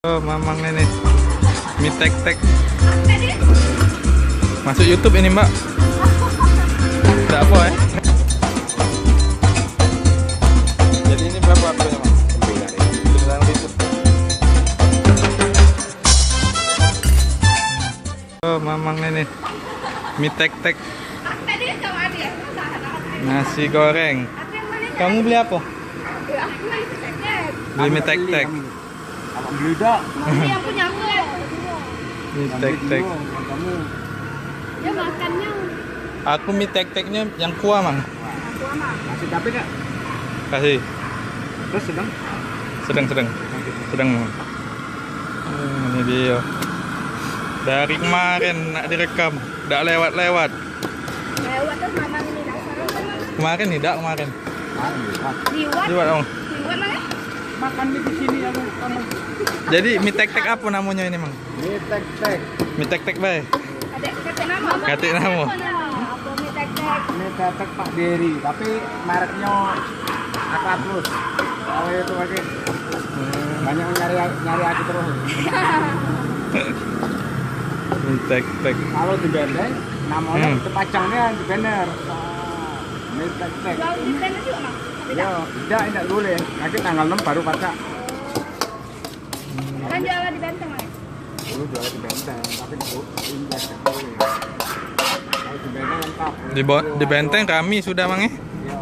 Oh, mamang ini mie tek-tek masuk YouTube ini, Mbak. Tidak apa ya? Jadi ini berapa harganya, Bang? 9.000. Oh, mamang ini mie tek-tek nasi goreng. Kamu beli apa? Beli mie tek-tek. Beli dak. Yang punya aku. Mie tek-tek. Ya makannya. Aku mie tek-teknya yang kuah, Mang. Masih capek kak? Kasih. Terus sedang? Sedang. Ini dia. Dari kemarin nak direkam, tidak lewat. Lewat terus mama ini dasar. Kemarin tidak kemarin. Liwat. Liwat, Om. Liwat mana? Makan di sini aku kamu. Jadi mie tek-tek apa namanya ini, Mang? Mie tek-tek. Mie tek-tek bae. Ada kata nama. Kata nama. Apa mie tek-tek? Mie tek-tek Pak Dery, tapi mereknya Akratus. Kalau itu lagi banyak nyari aku terus. Mie tek-tek. Kalau di benteng namanya terpajangnya di banner. Mie tek-tek. Jual di sana juga, Mang. Ya, tidak boleh. Nanti tanggal 6 baru pasak. Kan jualan di benteng, Mang. Dulu jual di benteng, tapi indah sekali. Kalau di benteng lengkap. Di benteng kami sudah, Mang.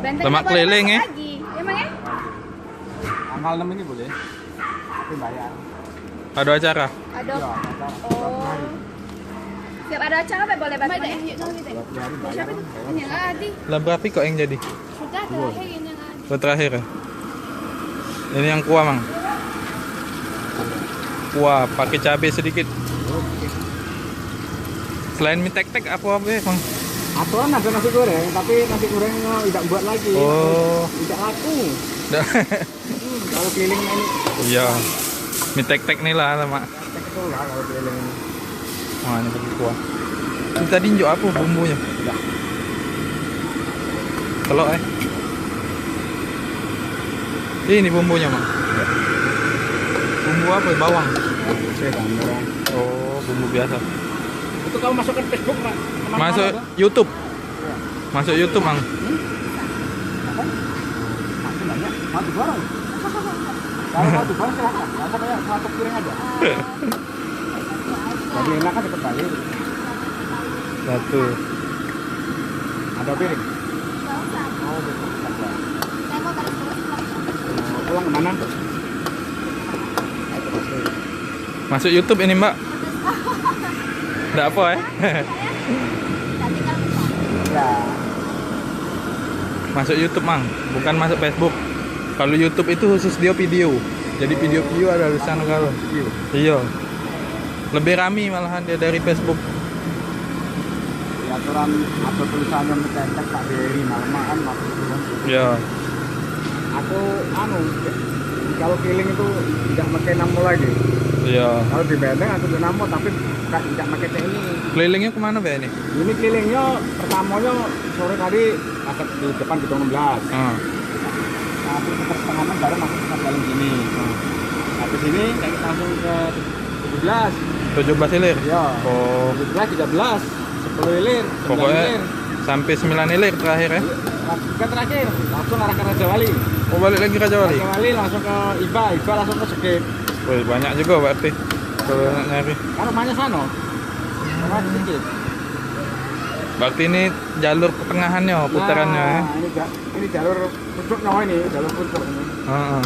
Benteng Lemak nggak boleh keliling, masuk ya? lagi. Ya, Mang ya? Tanggal 6 ini boleh. Tapi bayar. Ada acara. Ada. Ya, ada. Oh. Siap ada acara apa boleh bantu? Berapa hari bayar? Ini Adi. Lah berapa kok yang jadi? Sudah terakhir ini yang Adi. Buat terakhir ya? Ini yang kuah, Mang. Kuah pakai cabai sedikit. Selain mie tek-tek apa ya, Mang? Aturan ada nasi goreng, tapi nasi gorengnya tidak buat lagi. Oh. Tidak laku. Dah. Kalau keliling ini. Iya. Mie tek-tek nih lah, Mak. Tek itu lah kalau keliling ini. Wah, ini pakai kuah. Ini tadi njuk apa bumbunya? Sudah. Telur Ini bumbunya, Mang. Bumbu apa? Bawang. Oh, bumbu biasa. Itu kamu masukkan Facebook, Mak. Masuk YouTube. Masuk YouTube, Mang. Apa? Masih banyak. Mau diborong. Kalau mau diborong silahkan. Masa kayak satu piring aja. Jadi enak kan cepet balik. Satu. Ada piring. Oh, betul. Pulang kemana? Masuk YouTube ini, Mbak. Enggak apa ya? Ya. Masuk YouTube, Mang. Bukan masuk Facebook. Kalau YouTube itu khusus dia video. Jadi video-video ada tulisan kalau. Iya. Lebih rame malahan dia dari Facebook. Di aturan atau tulisannya mencetak Pak Dery malahan waktu itu kan. Iya. Aku kalau keliling itu tidak pakai namo lagi. Iya. Kalau di benteng aku di namo tapi tidak pakai ini. Kelilingnya kemana, Be ini? Ini kelilingnya pertamanya sore tadi masuk di depan gedung 16. Nanti sekitar setengah 6 baru masuk ke dalam sini. Habis ini langsung ke 17. 17 ilir? Iya. Oh, 17, 13, 10 ilir, 9 pokoknya ilir. sampai 9 ilir terakhir ya? Bukan terakhir, langsung arah ke Raja Wali. Oh, balik lagi Raja Wali? Raja Wali langsung ke Iba langsung ke Segip. Wih, banyak juga berarti kalau nak nyari. Kan rumahnya sana. Rumah sedikit. Berarti ini jalur pertengahannya, putarannya ya? Ini jalur puncaknya ini, jalur puncak ini. Heeh.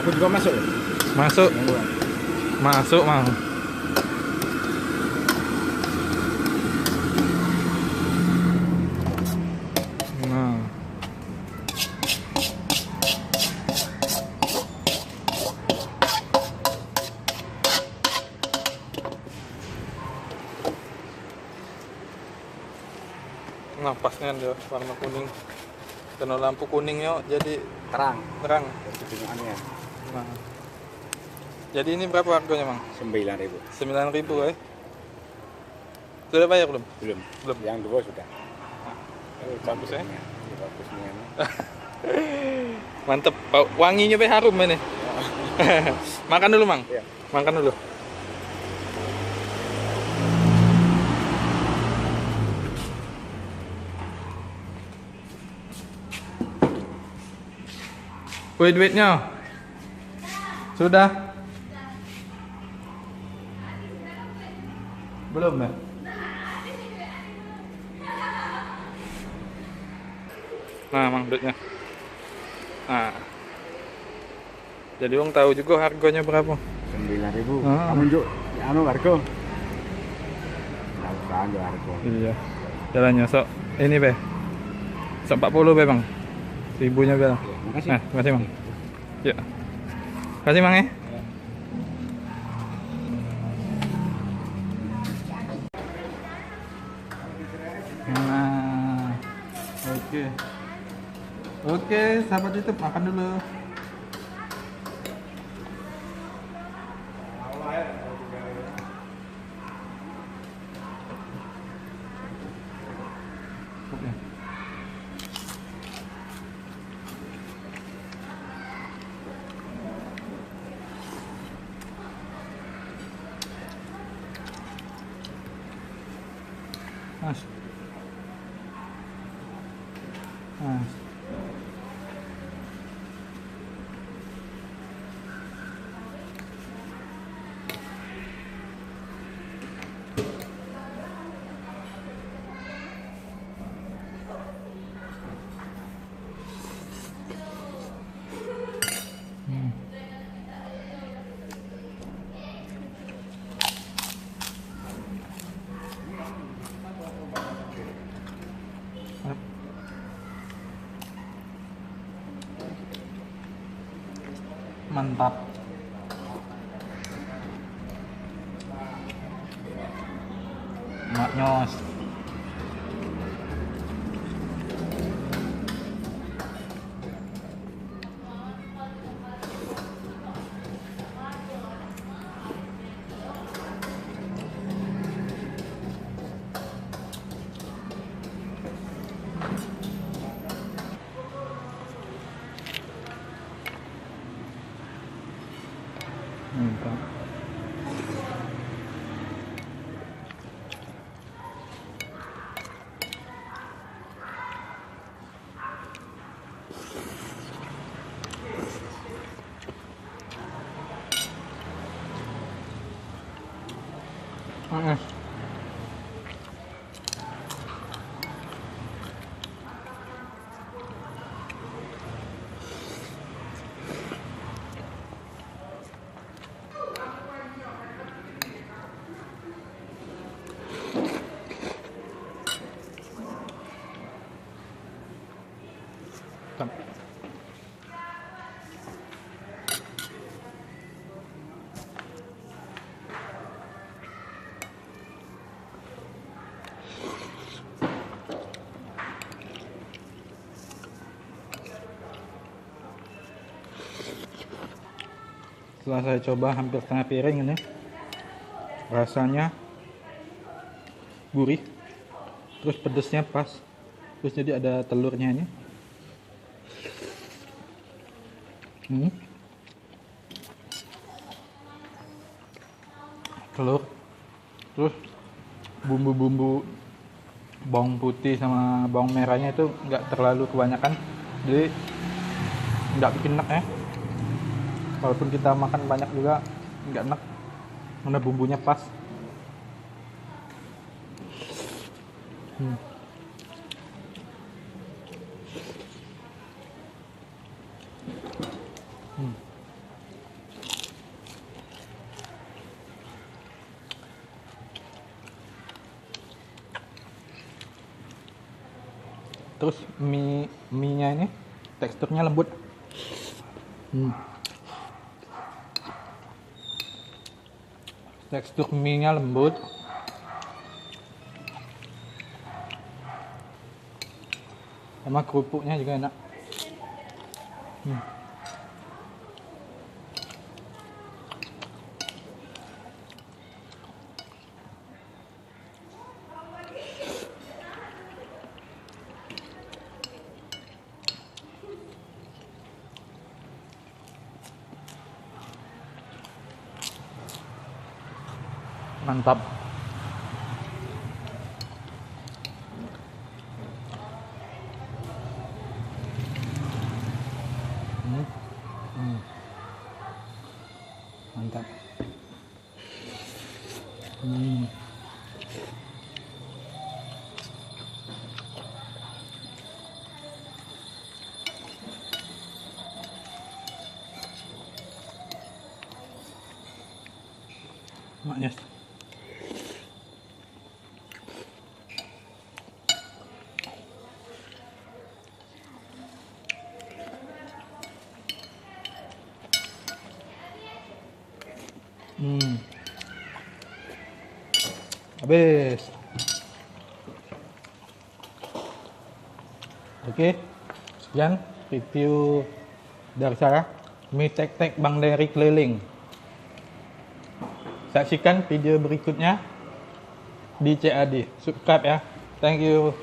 Aku juga masuk. Masuk. Masuk, Mang. Nah. Nah, pasnya dia warna kuning. Karena lampu kuningnya jadi Terang. terang. Kedengarannya. Nah. Jadi ini berapa harganya, Mang? 9.000. 9.000 ya. Sudah bayar belum? Belum. Belum. Yang dua sudah. Bagus ya. bagus nih ini. Mantep, wanginya be harum ini. Makan dulu, Mang. Iya. Makan dulu. Woi, duitnya. Sudah? Belum, ya? Nah, Mang, duitnya. Nah. Jadi Wong tahu juga harganya berapa. 9.000. Ah. Kamu njuk anu harga. Nah, harga. Iya. Jalannya sok ini be. Sok 40 be, Bang. Ribunya be. Makasih. Nah, terima kasih, Bang. Ya. Kasih, Bang ya. Nah. Oke. Oke, sahabat YouTube, makan dulu. Oke. Mas. Mas. Mantap. Maknyos. Mantap. Mantap. Setelah saya coba hampir setengah piring ini, rasanya gurih, terus pedesnya pas, terus jadi ada telurnya ini. Telur, terus bumbu-bumbu bawang putih sama bawang merahnya itu nggak terlalu kebanyakan, jadi nggak bikin enak ya. Walaupun kita makan banyak juga nggak enak, karena bumbunya pas. Terus mie-nya ini teksturnya lembut. Tekstur mie-nya lembut. Sama kerupuknya juga enak. Mantap. Mantap. Maknya. Habis. Oke, sekian review dari saya mie tek-tek Bang Dery keliling. Saksikan video berikutnya di CAD. Subscribe ya. Thank you.